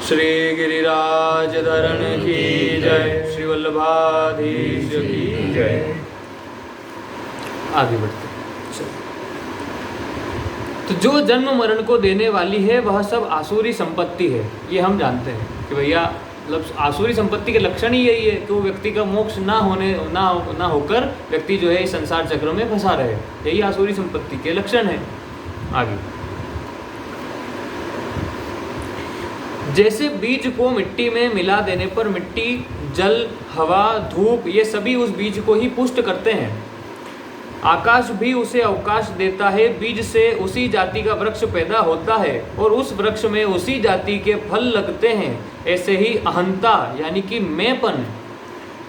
श्री गिरिराज धरण की जय, श्री वल्लभाधीश की जय। आगे बढ़ते हैं। तो जो जन्म मरण को देने वाली है वह सब आसुरी संपत्ति है, ये हम जानते हैं कि भैया मतलब आसुरी संपत्ति के लक्षण ही यही है कि वो व्यक्ति का मोक्ष ना होकर व्यक्ति जो है इस संसार चक्र में फंसा रहे, यही आसुरी संपत्ति के लक्षण है। आगे, जैसे बीज को मिट्टी में मिला देने पर मिट्टी, जल, हवा, धूप ये सभी उस बीज को ही पुष्ट करते हैं, आकाश भी उसे अवकाश देता है, बीज से उसी जाति का वृक्ष पैदा होता है और उस वृक्ष में उसी जाति के फल लगते हैं। ऐसे ही अहंता यानी कि मैंपन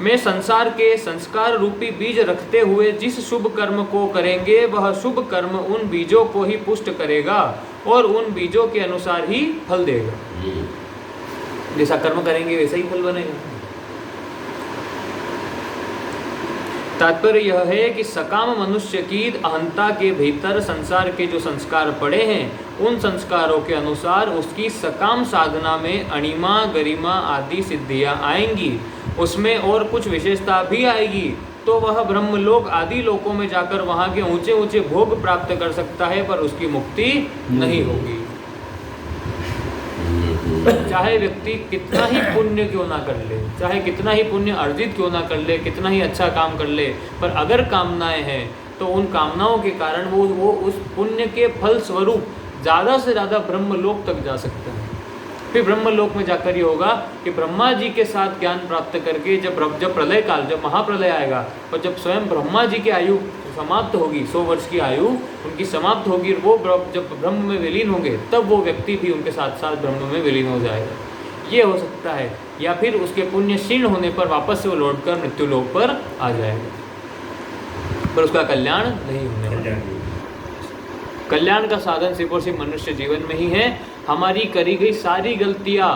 में संसार के संस्कार रूपी बीज रखते हुए जिस शुभ कर्म को करेंगे वह शुभ कर्म उन बीजों को ही पुष्ट करेगा और उन बीजों के अनुसार ही फल देगा। जैसा कर्म करेंगे वैसा ही फल बनेगा। तात्पर्य यह है कि सकाम मनुष्य की अहंता के भीतर संसार के जो संस्कार पड़े हैं उन संस्कारों के अनुसार उसकी सकाम साधना में अणिमा, गरिमा आदि सिद्धियां आएंगी, उसमें और कुछ विशेषता भी आएगी, तो वह ब्रह्मलोक आदि लोकों में जाकर वहां के ऊंचे ऊंचे भोग प्राप्त कर सकता है, पर उसकी मुक्ति नहीं होगी। चाहे व्यक्ति कितना ही पुण्य क्यों ना कर ले, चाहे कितना ही पुण्य अर्जित क्यों ना कर ले, कितना ही अच्छा काम कर ले, पर अगर कामनाएं हैं तो उन कामनाओं के कारण वो उस पुण्य के फल स्वरूप ज़्यादा से ज़्यादा ब्रह्मलोक तक जा सकता है। फिर ब्रह्मलोक में जाकर ये होगा कि ब्रह्मा जी के साथ ज्ञान प्राप्त करके जब प्रलय काल, जब महाप्रलय आएगा और जब स्वयं ब्रह्मा जी की आयु समाप्त होगी, 100 वर्ष की आयु उनकी समाप्त होगी, वो जब ब्रह्म में विलीन होंगे तब वो व्यक्ति भी उनके साथ साथ ब्रह्म में विलीन हो जाएगा। ये हो सकता है, या फिर उसके पुण्य क्षीण होने पर वापस से वो लौटकर मृत्युलोक पर आ जाएगा, पर उसका कल्याण नहीं होने वाला। कल्याण का साधन सिर्फ और सिर्फ मनुष्य जीवन में ही है। हमारी करी गई सारी गलतियाँ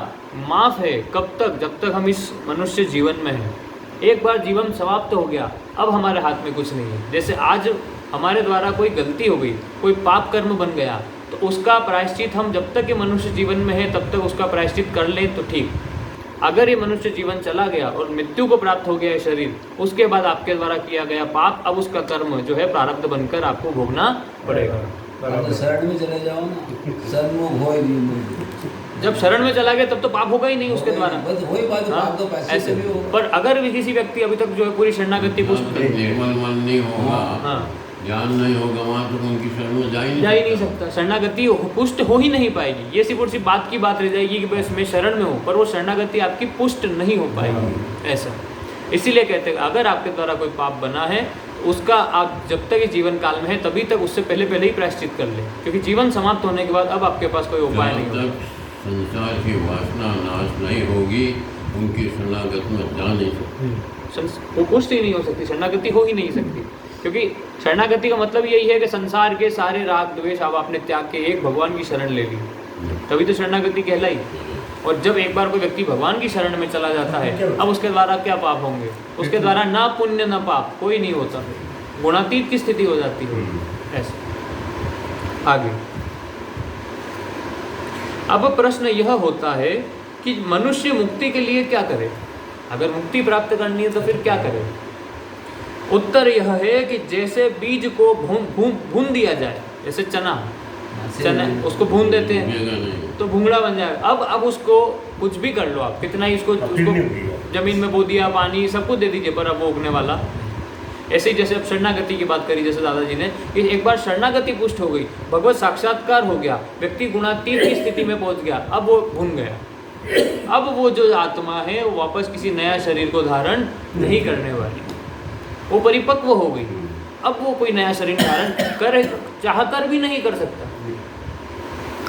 माफ़ है कब तक? जब तक हम इस मनुष्य जीवन में हैं। एक बार जीवन समाप्त हो गया, अब हमारे हाथ में कुछ नहीं है। जैसे आज हमारे द्वारा कोई गलती हो गई, कोई पाप कर्म बन गया, तो उसका प्रायश्चित हम जब तक ये मनुष्य जीवन में है तब तक उसका प्रायश्चित कर लें तो ठीक। अगर ये मनुष्य जीवन चला गया और मृत्यु को प्राप्त हो गया है शरीर, उसके बाद आपके द्वारा किया गया पाप, अब उसका कर्म जो है प्रारब्ध बनकर आपको भोगना पड़ेगा। शरण में चले जाओ ना, शरण में हो ही नहीं। जब शरण में चला गया तब तो पाप होगा ही नहीं उसके द्वारा। वही बात, पाप तो पैसे से भी होगा। पर अगर भी किसी व्यक्ति अभी तक जो है पूरी शरणागति पुष्ट निर्मल मन नहीं होगा, ज्ञान नहीं होगा, वहाँ तो उनकी शरण में जा ही नहीं सकता। शरणागति पुष्ट हो ही नहीं पाएगी। ये सिर्फ और सिर्फ बात की बात रह जाएगी कि बस मैं शरण में हूँ, पर वो शरणागति आपकी पुष्ट नहीं हो पाएगी। ऐसा इसीलिए कहते हैं अगर आपके द्वारा कोई पाप बना है उसका आप जब तक इस जीवन काल में है तभी तक उससे पहले ही प्रायश्चित कर ले, क्योंकि जीवन समाप्त होने के बाद अब आपके पास कोई उपाय नहीं होगा। संसार की वासना नाश नहीं होगी, उनकी शरणागति में जा नहीं सकती, वो पुष्ट ही नहीं हो सकती, शरणागति हो ही नहीं सकती। क्योंकि शरणागति का मतलब यही है कि संसार के सारे राग द्वेष अब आपने त्याग के एक भगवान की शरण ले ली, तभी तो शरणागति कहलाई। और जब एक बार कोई व्यक्ति भगवान की शरण में चला जाता है, अब उसके द्वारा क्या पाप होंगे? उसके द्वारा ना पुण्य ना पाप कोई नहीं होता, गुणातीत की स्थिति हो जाती है। ऐसे आगे अब प्रश्न यह होता है कि मनुष्य मुक्ति के लिए क्या करे? अगर मुक्ति प्राप्त करनी है तो फिर क्या करे? उत्तर यह है कि जैसे बीज को भून दिया जाए, जैसे चना उसको भून देते हैं तो भूंगड़ा बन जाएगा। अब उसको कुछ भी कर लो आप, कितना ही उसको जमीन में बो दिया, पानी सब कुछ दे दीजिए, पर अब वो उगने वाला। ऐसे ही जैसे अब शरणागति की बात करी, जैसे दादाजी ने कि एक बार शरणागति पुष्ट हो गई, भगवत साक्षात्कार हो गया, व्यक्ति गुणातीत की स्थिति में पहुंच गया, अब वो भून गया। अब वो जो आत्मा है वो वापस किसी नया शरीर को धारण नहीं करने वाली, वो परिपक्व हो गई। अब वो कोई नया शरीर धारण करे चाहकर भी नहीं कर सकता।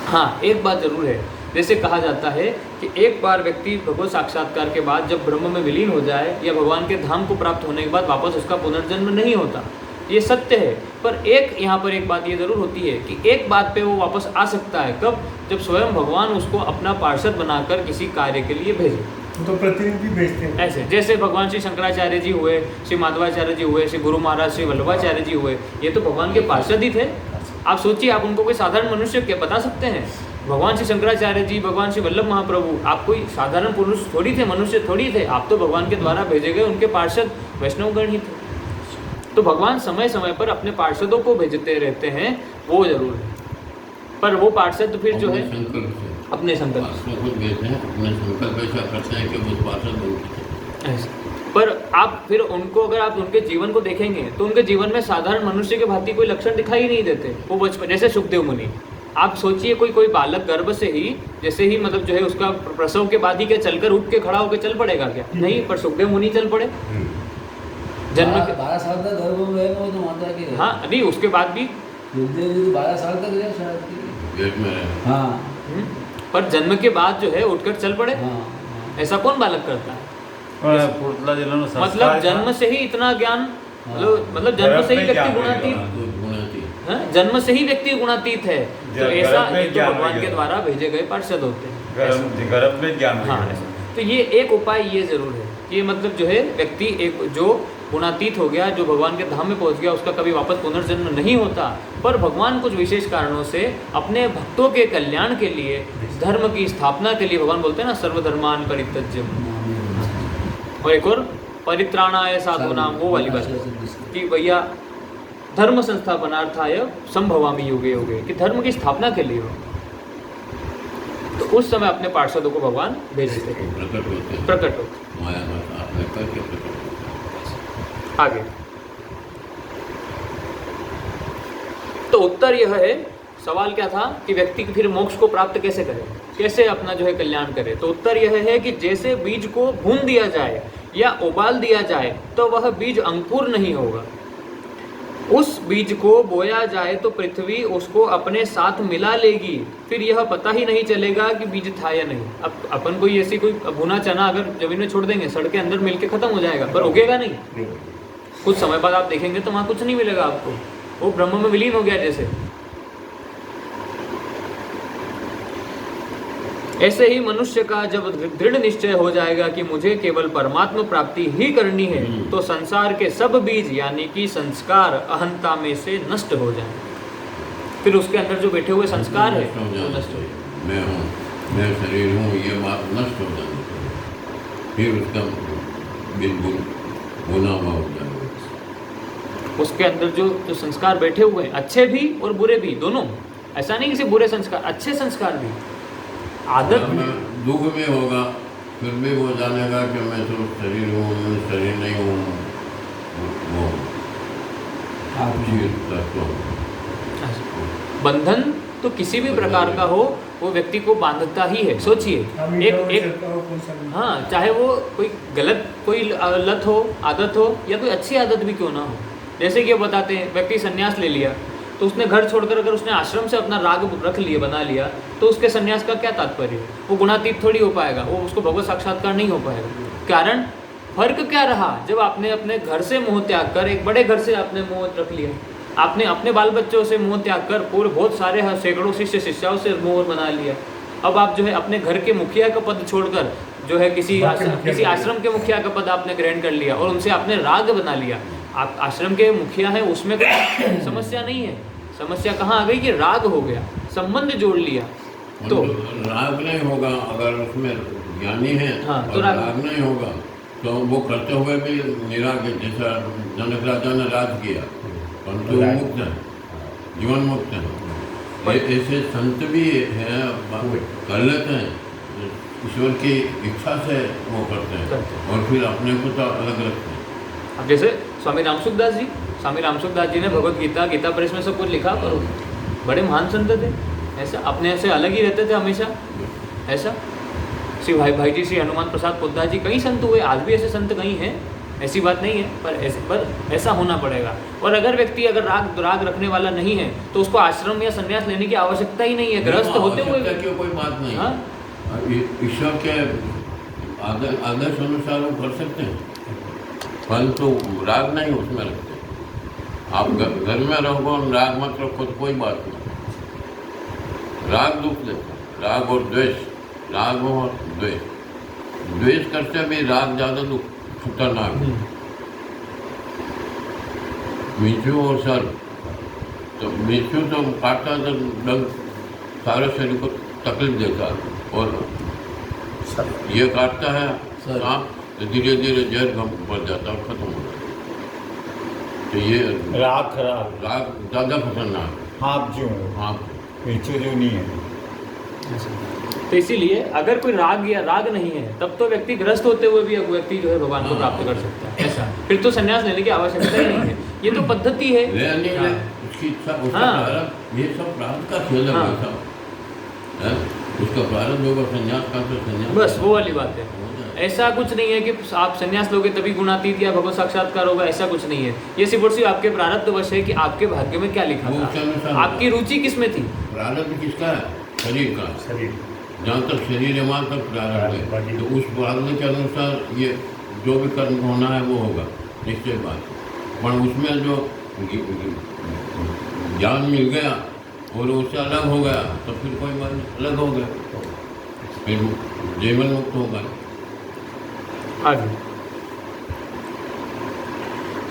हाँ, एक बात जरूर है, जैसे कहा जाता है कि एक बार व्यक्ति भगवत साक्षात्कार के बाद जब ब्रह्म में विलीन हो जाए या भगवान के धाम को प्राप्त होने के बाद वापस उसका पुनर्जन्म नहीं होता, ये सत्य है। पर यहाँ पर एक बात ये जरूर होती है कि एक बात पे वो वापस आ सकता है, कब? जब स्वयं भगवान उसको अपना पार्षद बनाकर किसी कार्य के लिए भेजे, तो प्रतिनिधि भेजते हैं। ऐसे जैसे भगवान श्री शंकराचार्य जी हुए, श्री माधवाचार्य जी हुए, श्री गुरु महाराज श्री वल्लभाचार्य जी हुए, ये तो भगवान के पार्षद ही थे। आप सोचिए, आप उनको कोई साधारण मनुष्य क्या बता सकते हैं? भगवान श्री शंकराचार्य जी, भगवान श्री वल्लभ महाप्रभु, आप कोई साधारण पुरुष थोड़ी थे, मनुष्य थोड़ी थे, आप तो भगवान के द्वारा भेजे गए उनके पार्षद वैष्णवगण ही थे। तो भगवान समय समय पर अपने पार्षदों को भेजते रहते हैं, वो जरूर है। पर वो पार्षद फिर जो है अपने संकल्प अपने संकल्प ऐसा करते हैं कि वो पार्षद बनते हैं। पर आप फिर उनको, अगर आप उनके जीवन को देखेंगे तो उनके जीवन में साधारण मनुष्य के भांति कोई लक्षण दिखाई नहीं देते। वो बचपन, जैसे सुखदेव मुनि, आप सोचिए कोई बालक गर्भ से ही, जैसे ही मतलब जो है उसका प्रसव के बाद ही क्या चलकर उठ के खड़ा होकर चल पड़ेगा क्या? नहीं, पर सुखदेव मुनि चल पड़े। जन्म के 12 साल तक गर्भ में रहे वो तो माता के। हाँ, नहीं उसके बाद भी सुखदेव जी तो 12 साल तक रहे शायद। पेट में रहे। हाँ पर जन्म के बाद जो है उठकर चल पड़े। हाँ। ऐसा कौन बालक करता है? मतलब जन्म से ही इतना ज्ञान, मतलब जन्म से ही व्यक्ति गुणातीत, जन्म से ही व्यक्ति गुणातीत है। तो ऐसा तो भगवान के द्वारा भेजे गए पार्षद होते हैं, गर्भ में ज्ञान। हाँ। तो ये एक उपाय ये जरूर है कि मतलब जो है व्यक्ति एक जो गुणातीत हो गया, जो भगवान के धाम में पहुंच गया, उसका कभी वापस पुनर्जन्म नहीं होता। पर भगवान कुछ विशेष कारणों से अपने भक्तों के कल्याण के लिए, धर्म की स्थापना के लिए, भगवान बोलते हैं ना सर्वधर्मान परित्यज्य। और एक और परित्राणाय साधूनाम, वो वाली बात कि भैया धर्म संस्थापनार्थाय संभवामि युगे युगे, कि धर्म की स्थापना के लिए हो। तो उस समय अपने पार्षदों को भगवान भेजते हैं, प्रकट होते। आगे तो उत्तर यह है, सवाल क्या था कि व्यक्ति फिर मोक्ष को प्राप्त कैसे करे, कैसे अपना जो है कल्याण करे। तो उत्तर यह है कि जैसे बीज को भून दिया जाए या उबाल दिया जाए तो वह बीज अंकुर नहीं होगा। उस बीज को बोया जाए तो पृथ्वी उसको अपने साथ मिला लेगी, फिर यह पता ही नहीं चलेगा कि बीज था या नहीं। अब अपन कोई ऐसी कोई भुना चना अगर जमीन में छोड़ देंगे, सड़ के अंदर मिल के खत्म हो जाएगा, पर उगेगा नहीं। कुछ समय बाद आप देखेंगे तो वहाँ कुछ नहीं मिलेगा आपको, वो ब्रह्म में विलीन हो गया जैसे। ऐसे ही मनुष्य का जब दृढ़ निश्चय हो जाएगा कि मुझे केवल परमात्मा प्राप्ति ही करनी है, तो संसार के सब बीज यानी कि संस्कार अहंता में से नष्ट हो जाएंगे। फिर उसके अंदर जो बैठे हुए संस्कार है वो नष्ट हो जाएंगे। मैं हूँ, मैं शरीर हूँ, ये बात नष्ट हो जाएगी, फिर उसका बिल्कुल होना हुआ हो जाएगा। उसके अंदर जो संस्कार बैठे हुए हैं, अच्छे भी और बुरे भी, दोनों। ऐसा नहीं कि सिर्फ बुरे संस्कार, अच्छे संस्कार भी। आदत दुख में होगा फिर भी वो जानेगा कि मैं तो शरीर हूँ, मैं शरीर नहीं हूँ। वो बंधन तो किसी भी प्रकार का हो, वो व्यक्ति को बांधता ही है। सोचिए एक हाँ, चाहे वो कोई गलत कोई लत हो, आदत हो, या कोई अच्छी आदत भी क्यों ना हो। जैसे कि वो बताते हैं, व्यक्ति संन्यास ले लिया तो उसने घर छोड़कर अगर उसने आश्रम से अपना राग रख लिया, बना लिया, तो उसके संन्यास का क्या तात्पर्य है? वो गुणातीत थोड़ी हो पाएगा, वो उसको भगवत साक्षात्कार नहीं हो पाएगा। कारण फर्क क्या रहा? जब आपने अपने घर से मोह त्याग कर, एक बड़े घर से आपने मोह रख लिया, आपने अपने बाल बच्चों से मोह त्याग कर पूरे बहुत सारे सैकड़ों शिष्य शिष्याओं से मोह बना लिया। अब आप जो है अपने घर के मुखिया का पद छोड़कर जो है किसी आश्रम के मुखिया का पद आपने ग्रहण कर लिया और उनसे आपने राग बना लिया। आप आश्रम के मुखिया हैं, उसमें कोई समस्या नहीं है। समस्या कहाँ आ गई कि राग हो गया, संबंध जोड़ लिया। तो राग नहीं होगा अगर उसमें ज्ञानी है, हाँ, तो राग नहीं होगा तो वो करते हुए भी निराग, जैसा जनक राजा ने राज किया परंतु वो मुक्त है, जीवन मुक्त है। ऐसे संत भी हैं, कर लेते हैं, ईश्वर की इच्छा से वो करते हैं और फिर अपने को तो अलग रखते हैं। अब जैसे स्वामी रामसुखदास जी ने भगवत गीता, गीता प्रेस में सब कुछ लिखा, पर बड़े महान संत थे। ऐसा अपने से अलग ही रहते थे हमेशा। ऐसा श्री भाई जी, श्री हनुमान प्रसाद पोद्दार जी, कई संत हुए, आज भी ऐसे संत कई हैं, ऐसी बात नहीं है, पर ऐसा होना पड़ेगा। और अगर व्यक्ति अगर राग रखने वाला नहीं है तो उसको आश्रम या संन्यास लेने की आवश्यकता ही नहीं है, गृहस्थ होते हुए कोई बात नहीं। हाँ? ईश्वर के आदर्श अनुसार वो कर सकते हैं, परंतु राग नहीं उसमें रखते। आप घर में रहो, राग मत रखो तो कोई बात नहीं। राग दुख देता, राग और द्वेष, राग और द्वेष करते भी राग ज़्यादा दुख खतरनाक है। मिर्चू और सर्प, तो मिर्चू तो काटता तो डग सारे शरीर को तकलीफ देता है और ये काटता है सर। सांप तो धीरे धीरे जहर बढ़ जाता है और खत्म हो जाता है। तो ये राग खराब राग ज़्यादा खतरनाक है। आप जो हाँ, पीछे जो नहीं है तो इसीलिए अगर कोई राग या राग नहीं है तब तो व्यक्ति ग्रस्त होते हुए भी व्यक्ति जो है भगवान को प्राप्त कर सकता है। ऐसा फिर तो संन्यास लेने की आवश्यकता ही नहीं है, ये तो पद्धति है। ले नहीं ले हाँ। उसकी इच्छा उसका हाँ। प्रारब्ध, ये सब प्रारब्ध का खेल है हाँ। भाई साहब। हैं? उसका प्रारब्ध होगा संन्यास का तो संन्यास बस वो वाली बात है। ऐसा कुछ नहीं है कि आप संन्यास लोगे तभी गुणातीत या भगवत साक्षात्कार होगा, ऐसा कुछ नहीं है। ये सिर्फ और सिर्फ आपके प्रारब्ध वश है कि आपके भाग्य में क्या लिखा वो उसके अनुसार था, आपकी रुचि किस में थी। प्रारब्ध किसका है? शरीर का। शरीर जहाँ तक शरीर है वहाँ तक प्रारब्ध है। तो उस प्रारब्ध के अनुसार ये जो भी कर्म होना है वो होगा, निश्चय बात। पर उसमें जो ज्ञान मिल गया और उससे अलग हो गया तो फिर कोई बात नहीं, अलग हो गया फिर जीवन मुक्त होगा। आगे,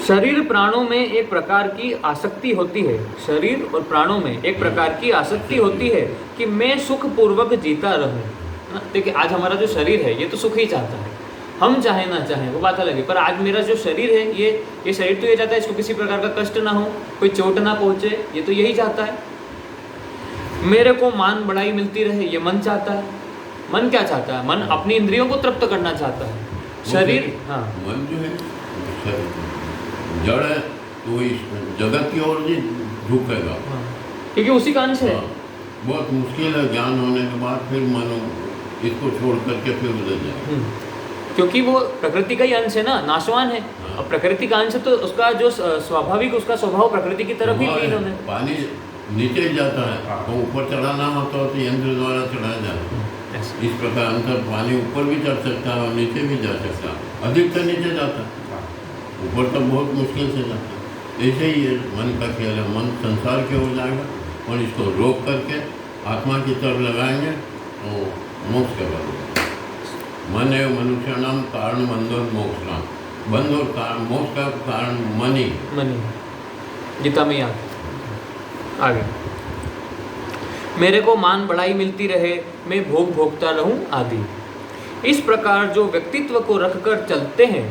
शरीर प्राणों में एक प्रकार की आसक्ति होती है। शरीर और प्राणों में एक प्रकार की आसक्ति होती है कि मैं सुख पूर्वक जीता रहूं। देखिए आज हमारा जो शरीर है ये तो सुख ही चाहता है, हम चाहे ना चाहें वो बात अलग है। पर आज मेरा जो शरीर है ये शरीर तो ये चाहता है इसको किसी प्रकार का कष्ट ना हो, कोई चोट ना पहुंचे, ये तो यही चाहता है। मेरे को मान बढ़ाई मिलती रहे, ये मन चाहता है। मन क्या चाहता है? मन अपनी इंद्रियों को तृप्त करना चाहता है। शरीर, हाँ, मन जो है जड़ है तो वो इस जगत की ओर ही झुकेगा। हाँ, क्योंकि उसी का अंश है। हाँ, बहुत मुश्किल है ज्ञान होने के बाद फिर मानो इसको छोड़ करके फिर उधर जाए। क्योंकि वो प्रकृति का ही अंश है ना, नाशवान है। हाँ। और प्रकृति का अंश तो उसका जो स्वाभाविक उसका स्वभाव प्रकृति की तरफ ही लीन होने। पानी नीचे ही जाता है हाँ। तो ऊपर चढ़ाना होता है तो यंत्र द्वारा चढ़ाया जाता है। ऐसे। इस प्रकार अंतर पानी ऊपर भी चढ़ सकता है और नीचे भी जा सकता है। अधिकतर नीचे जाता है, ऊपर तो बहुत मुश्किल से जाता है। ऐसे ही ये मन का खेल है। मन संसार की ओर जाएगा और इसको रोक करके आत्मा की तरफ लगाएंगे तो मोक्ष का बल। मन है मनुष्य नाम कारण बंधोर मोक्ष नाम। बंध और कारण, मोक्ष का कारण मन ही। मनी गीता में याद। आगे, मेरे को मान बढ़ाई मिलती रहे, मैं भोग भोगता रहूं आदि। इस प्रकार जो व्यक्तित्व को रखकर चलते हैं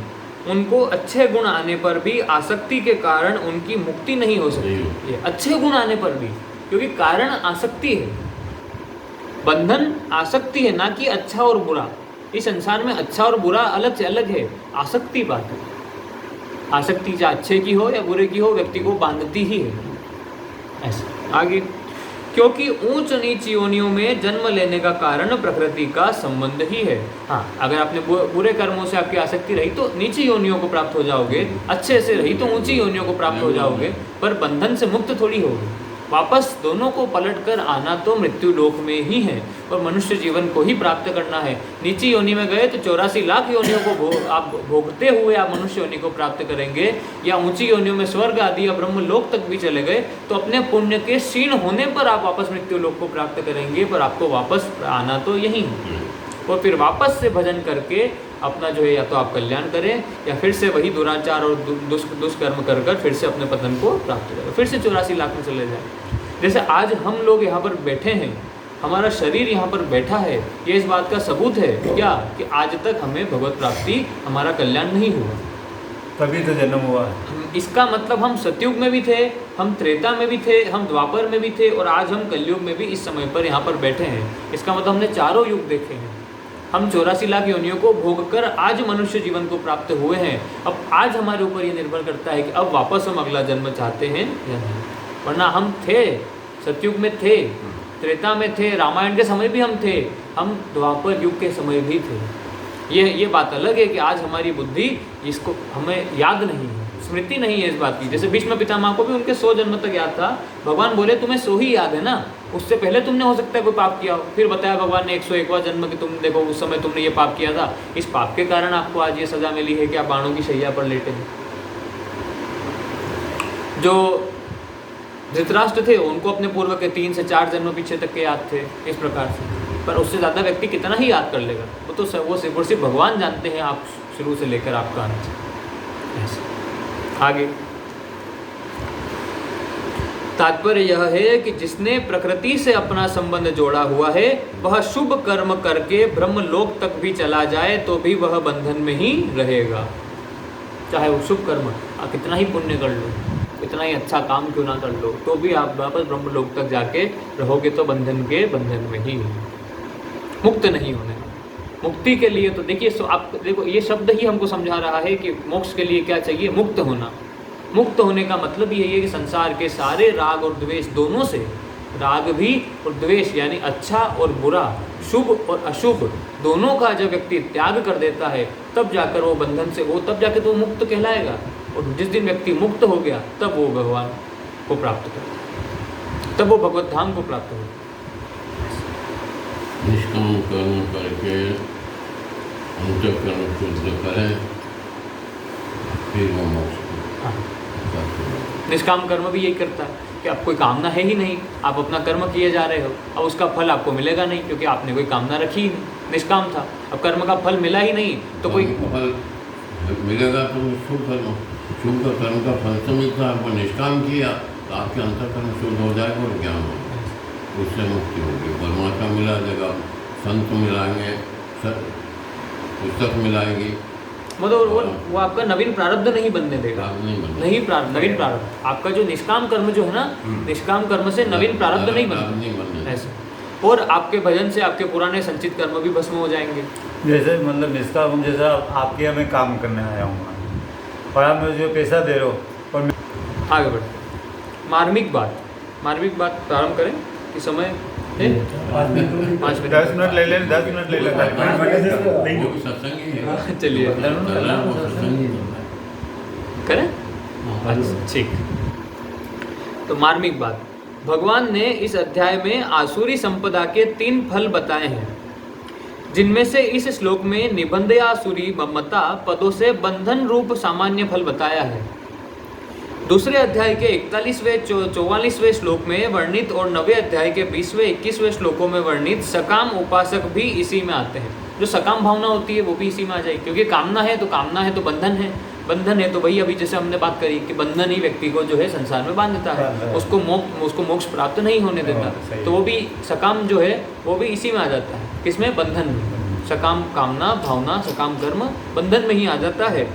उनको अच्छे गुण आने पर भी आसक्ति के कारण उनकी मुक्ति नहीं हो सकती। ये अच्छे गुण आने पर भी, क्योंकि कारण आसक्ति है, बंधन आसक्ति है, ना कि अच्छा और बुरा। इस संसार में अच्छा और बुरा अलग से अलग है, आसक्ति बात है। आसक्ति चाहे अच्छे की हो या बुरे की हो, व्यक्ति को बांधती ही है। ऐसे आगे, क्योंकि ऊंच नीच योनियों में जन्म लेने का कारण प्रकृति का संबंध ही है। हाँ, अगर आपने बुरे कर्मों से आपकी आसक्ति रही तो नीची योनियों को प्राप्त हो जाओगे, अच्छे से रही तो ऊंची योनियों को प्राप्त हो जाओगे, पर बंधन से मुक्त थोड़ी होगी। वापस दोनों को पलट कर आना तो मृत्यु लोक में ही है और मनुष्य जीवन को ही प्राप्त करना है। नीची योनि में गए तो 84 लाख योनियों को आप भोगते हुए आप मनुष्य योनि को प्राप्त करेंगे, या ऊंची योनियों में स्वर्ग आदि या ब्रह्म लोक तक भी चले गए तो अपने पुण्य के क्षीण होने पर आप वापस मृत्यु लोक को प्राप्त करेंगे। पर आपको वापस आना तो यही है और फिर वापस से भजन करके अपना जो है या तो आप कल्याण करें या फिर से वही दुराचार और दुष्कर्म कर कर फिर से अपने पतन को प्राप्त करें, फिर से 84 लाख में चले जाए। जैसे आज हम लोग यहाँ पर बैठे हैं, हमारा शरीर यहाँ पर बैठा है, ये इस बात का सबूत है क्या कि आज तक हमें भगवत प्राप्ति, हमारा कल्याण नहीं हुआ, तभी तो जन्म हुआ है। इसका मतलब हम सतयुग में भी थे, हम त्रेता में भी थे, हम द्वापर में भी थे और आज हम कलयुग में भी इस समय पर यहाँ पर बैठे हैं। इसका मतलब हमने चारों युग देखे हैं। हम 84 लाख योनियों को भोग कर आज मनुष्य जीवन को प्राप्त हुए हैं। अब आज हमारे ऊपर ये निर्भर करता है कि अब वापस हम अगला जन्म चाहते हैं या नहीं। वरना हम थे, सतयुग में थे, त्रेता में थे, रामायण के समय भी हम थे, हम द्वापर युग के समय भी थे। ये बात अलग है कि आज हमारी बुद्धि इसको हमें याद नहीं है, स्मृति नहीं है इस बात की। जैसे भीष्म पितामह को भी उनके 100 जन्म तक याद था। भगवान बोले तुम्हें 100 ही याद है ना, उससे पहले तुमने हो सकता है कोई पाप किया हो। फिर बताया भगवान ने 101वां जन्म कि तुम देखो उस समय तुमने ये पाप किया था, इस पाप के कारण आपको आज ये सजा मिली है कि आप बाणों की शैया पर लेटे हैं। जो धृतराष्ट्र थे उनको अपने पूर्व के 3 से 4 जन्म पीछे तक के याद थे इस प्रकार से। पर उससे ज़्यादा व्यक्ति कितना ही याद कर लेगा, वो तो सिर्फ भगवान जानते हैं, आप शुरू से लेकर आपका अंत। आगे, तात्पर्य यह है कि जिसने प्रकृति से अपना संबंध जोड़ा हुआ है वह शुभ कर्म करके ब्रह्मलोक तक भी चला जाए तो भी वह बंधन में ही रहेगा। चाहे वो शुभ कर्म आप कितना ही पुण्य कर लो, कितना ही अच्छा काम क्यों ना कर लो, तो भी आप वापस ब्रह्मलोक तक जाके रहोगे तो बंधन में ही, मुक्त नहीं होने। मुक्ति के लिए तो देखिए, आप देखो ये शब्द ही हमको समझा रहा है कि मोक्ष के लिए क्या चाहिए, मुक्त होना। मुक्त होने का मतलब यही है कि संसार के सारे राग और द्वेष दोनों से, राग भी और द्वेष यानी अच्छा और बुरा, शुभ और अशुभ दोनों का जब व्यक्ति त्याग कर देता है तब जाकर वो बंधन से वो तब जाकर तो वो मुक्त कहलाएगा। और जिस दिन व्यक्ति मुक्त हो गया तब वो भगवान को प्राप्त करेगा, तब वो भगवत धाम को प्राप्त होगा। निष्काम कर्म करके अंतःकरण शुद्ध करें फिर वो मोक्ष को प्राप्त होगा। निष्काम कर्म भी यही करता है कि आप कोई कामना है ही नहीं, आप अपना कर्म किए जा रहे हो, अब उसका फल आपको मिलेगा नहीं क्योंकि आपने कोई कामना रखी ही नहीं, निष्काम था। अब कर्म का फल मिला ही नहीं तो कोई फल मिलेगा तो शुभ कर्म का फल तो मिलता है। आपको निष्काम किया तो आपके अंतःकरण शुद्ध हो जाएगा और ज्ञान होगा, उससे मुक्ति होगी। परमात्मा मिला देगा, संत मिलाएंगे, पुस्तक मिलाएगी, मतलब वो आपका नवीन प्रारब्ध नहीं बनने देगा, नवीन प्रारब्ध। आपका जो निष्काम कर्म जो है ना, निष्काम कर्म से नवीन प्रारब्ध नहीं बनता ऐसे। और आपके भजन से आपके पुराने संचित कर्म भी भस्म हो जाएंगे। जैसे मतलब निष्काम, जैसा आपके यहाँ मैं काम करने आया हूँ और आप मुझे जो पैसा दे रहे हो और आगे बढ़ते मार्मिक बात प्रारंभ करें कि समय है 5 मिनट 10 मिनट ले लें, 10 मिनट ले लें। सत्संगी है। चलिए करें, अच्छा ठीक। तो मार्मिक बात, भगवान ने इस अध्याय में आसुरी संपदा के 3 फल बताए हैं, जिनमें से इस श्लोक में निबंधयासुरी ममता पदों से बंधन रूप सामान्य फल बताया है। दूसरे अध्याय के 41वें 44वें श्लोक में वर्णित और 9वें अध्याय के 20वें 21वें श्लोकों में वर्णित सकाम उपासक भी इसी में आते हैं। जो सकाम भावना होती है वो भी इसी में आ जाएगी, क्योंकि कामना है तो बंधन है तो वही अभी जैसे हमने बात करी कि बंधन ही व्यक्ति को जो है संसार में बांध देता है, उसको मोक्ष प्राप्त नहीं होने देता। तो वो भी सकाम जो है वो भी इसी में आ जाता है। किसमें? बंधन में। सकाम कामना भावना सकाम कर्म बंधन में ही आ जाता है।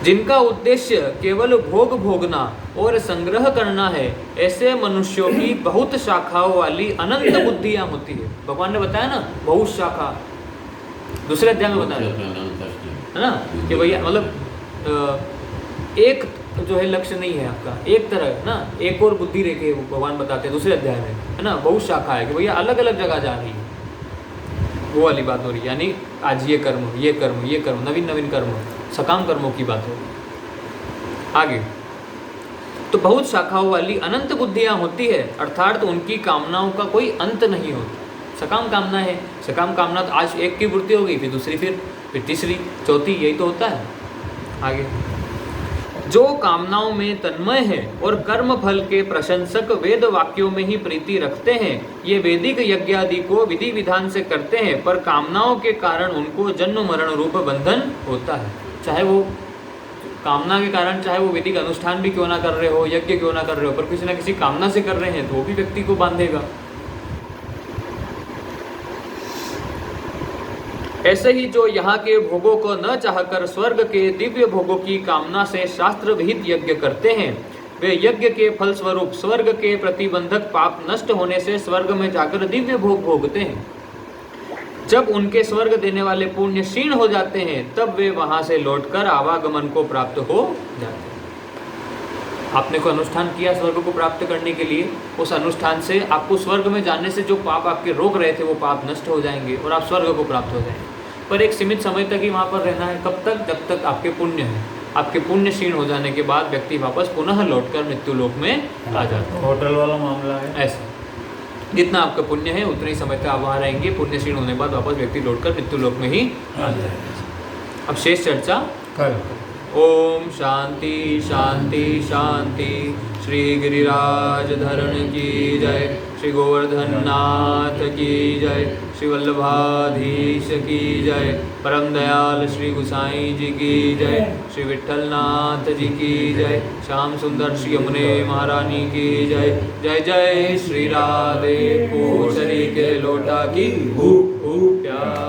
जिनका उद्देश्य केवल भोगना और संग्रह करना है, ऐसे मनुष्यों की बहुत शाखाओं वाली अनंत बुद्धियां होती है। भगवान ने बताया ना बहुत शाखा, दूसरे अध्याय में बताया है ना कि भैया मतलब एक जो है लक्ष्य नहीं है आपका, एक तरह ना एक और बुद्धि रेखे भगवान बताते हैं दूसरे अध्याय में, है ना। बहुत शाखा है कि भैया अलग अलग जगह जा रही है, वो वाली बात हो रही है। यानी आज ये कर्म नवीन कर्म सकाम कर्मों की बात हो। आगे तो बहुत शाखाओं वाली अनंत बुद्धियां होती है, अर्थात उनकी कामनाओं का कोई अंत नहीं होता। सकाम कामना है, सकाम कामना तो आज एक की पूर्ति हो गई, फिर दूसरी, फिर तीसरी, चौथी, यही तो होता है। आगे जो कामनाओं में तन्मय है और कर्म फल के प्रशंसक वेद वाक्यों में ही प्रीति रखते हैं, ये वैदिक यज्ञ आदि को विधि विधान से करते हैं, पर कामनाओं के कारण उनको जन्म मरण रूप बंधन होता है। चाहे वो कामना के कारण, चाहे वो वैदिक अनुष्ठान भी क्यों ना कर रहे हो, यज्ञ क्यों ना कर रहे हो, पर किसी ना किसी कामना से कर रहे हैं तो वो भी व्यक्ति को बांधेगा। ऐसे ही जो यहाँ के भोगों को न चाहकर स्वर्ग के दिव्य भोगों की कामना से शास्त्र विहित यज्ञ करते हैं, वे यज्ञ के फल स्वरूप स्वर्ग के प्रतिबंधक पाप नष्ट होने से स्वर्ग में जाकर दिव्य भोग भोगते हैं। जब उनके स्वर्ग देने वाले पुण्य क्षीण हो जाते हैं, तब वे वहां से लौटकर आवागमन को प्राप्त हो जाते हैं। आपने कोई अनुष्ठान किया स्वर्ग को प्राप्त करने के लिए, उस अनुष्ठान से आपको स्वर्ग में जाने से जो पाप आपके रोक रहे थे वो पाप नष्ट हो जाएंगे और आप स्वर्ग को प्राप्त हो जाएंगे। पर एक सीमित समय तक ही वहाँ पर रहना है। कब तक? जब तक आपके पुण्य है। आपके पुण्य क्षीण हो जाने के बाद व्यक्ति वापस पुनः लौटकर मृत्यु लोक में आ जाता है। होटल वाला मामला है ऐसा, जितना आपका पुण्य है उतने ही समय तक आप वहाँ रहेंगे। पुण्य क्षीण होने के बाद वापस व्यक्ति लौटकर मृत्यु लोक में ही आ जाएगा। अब शेष चर्चा कल। ओम शांति शांति शांति। श्री गिरिराज धरण की जय, श्री गोवर्धन नाथ की जय, श्री वल्लभाधीश की जय। परम दयाल श्री गुसाई जी की जय। श्री विठ्ठलनाथ जी की जय। श्याम सुंदर श्री यमुने महारानी की जय। जय जय श्री राधे पूछरी के लोटा की हु प्यार।